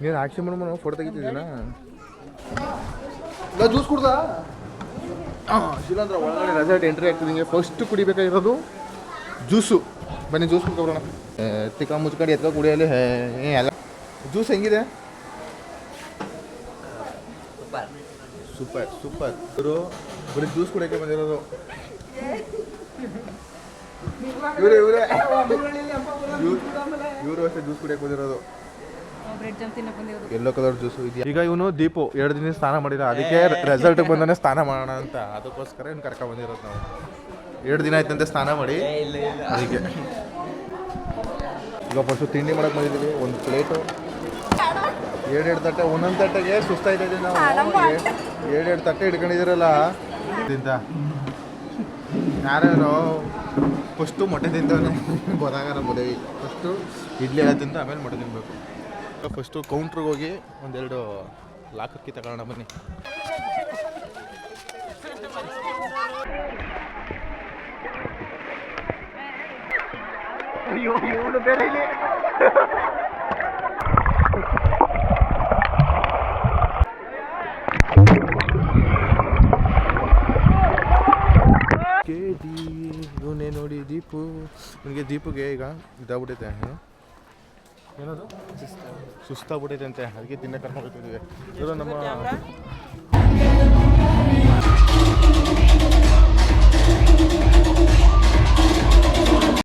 ನೀನು ಆಕ್ಷನ್ ಮಾಡೋ ಫೋಟೋ ತೆಗಿತಿದ್ದೀನಾ ಇಲ್ಲ ಜ್ಯೂಸ್ ಕುಡ್ದಾ ಶಿಲಾಂಧ್ರ ಒಳಗಡೆ ರೆಸಾರ್ಟ್ ಎಂಟ್ರಿ ಆಗ್ತಿದ್ದಂಗೆ ಫಸ್ಟ್ ಕುಡಿಬೇಕಾಗಿರೋದು ಜ್ಯೂಸು ಬನ್ನಿ ಜ್ಯೂಸ್ ಕುಡ್ಕೊಬರೋಣ ತಿಕ್ಕ ಮುಚ್ಕಡಿ ಎತ್ಕೊ ಕುಡಿಯಲಿ ಎಲ್ಲ ಜ್ಯೂಸ್ ಹೆಂಗಿದೆ ಸೂಪರ್ ಸೂಪರ್ ಇವರು ಬರೀ ಜ್ಯೂಸ್ ಕುಡಿಯೋಕ್ಕೆ ಬಂದಿರೋದು ಇವರು ಅಷ್ಟೇ ಜ್ಯೂಸ್ ಕುಡಿಯೋಕೆ ಬಂದಿರೋದು ಎಲ್ಲೋ ಕಲರ್ ಜ್ಯೂಸು ಇದೆಯಾ ಈಗ ಇವನು ದೀಪು 2 ದಿನ ಸ್ನಾನ ಮಾಡಿಲ್ಲ ಅದಕ್ಕೆ ರೆಸಾರ್ಟಿಗೆ ಬಂದಾನೆ ಸ್ನಾನ ಮಾಡೋಣ ಅಂತ ಅದಕ್ಕೋಸ್ಕರ ಇವ್ನು ಕರ್ಕೊಂಡು ಬಂದಿರೋದು ನಾವು 2 ದಿನ ಆಯ್ತಂತೆ ಸ್ನಾನ ಮಾಡಿ ಅದಕ್ಕೆ ಈಗ ಫಸ್ಟು ತಿಂಡಿ ಮಾಡಕ್ಕೆ ಬಂದಿದ್ದೀವಿ ಒಂದು ಪ್ಲೇಟು 2 ತಟ್ಟೆ ಒಂದೊಂದು ತಟ್ಟೆಗೆ ಸುಸ್ತಾಯ್ತದೆ ನಾವು 2 ತಟ್ಟೆ ಹಿಡ್ಕೊಂಡಿದ್ದೀರಲ್ಲ ತಿಂತ ಯಾರ್ಯಾರು ಫಸ್ಟು ಮೊಟ್ಟೆ ತಿಂತವೇ ಗೊತ್ತಾಗಲ್ಲ ಮದುವೆ ಫಸ್ಟು ಇಡ್ಲಿ ಎಲ್ಲ ತಿಂತ ಆಮೇಲೆ ಮೊಟ್ಟೆ ತಿನ್ನಬೇಕು ಫಸ್ಟು ಕೌಂಟ್ರಿಗೆ ಹೋಗಿ ಒಂದೆರಡು ಲಾಕಕ್ಕಿ ತಗೊಳ್ಳೋಣ ಬನ್ನಿ ಅಯ್ಯೋ ಇವಳು ಬೇರೆ ಇಲ್ಲಿ ಇವನೇ ನೋಡಿ ದೀಪು ನನಗೆ ದೀಪುಗೆ ಈಗ ಇದಾಗ್ಬಿಟ್ಟೈತೆ ಏನದು ಸುಸ್ತಾಗ್ಬಿಟ್ಟೈತೆ ಅಂತೆ ಅದಕ್ಕೆ ತಿನ್ನಕ್ಕೆ ಕರ್ಕೊಂಡು ಹೋಗ್ತಿದ್ವಿ ಇವರು ನಮ್ಮ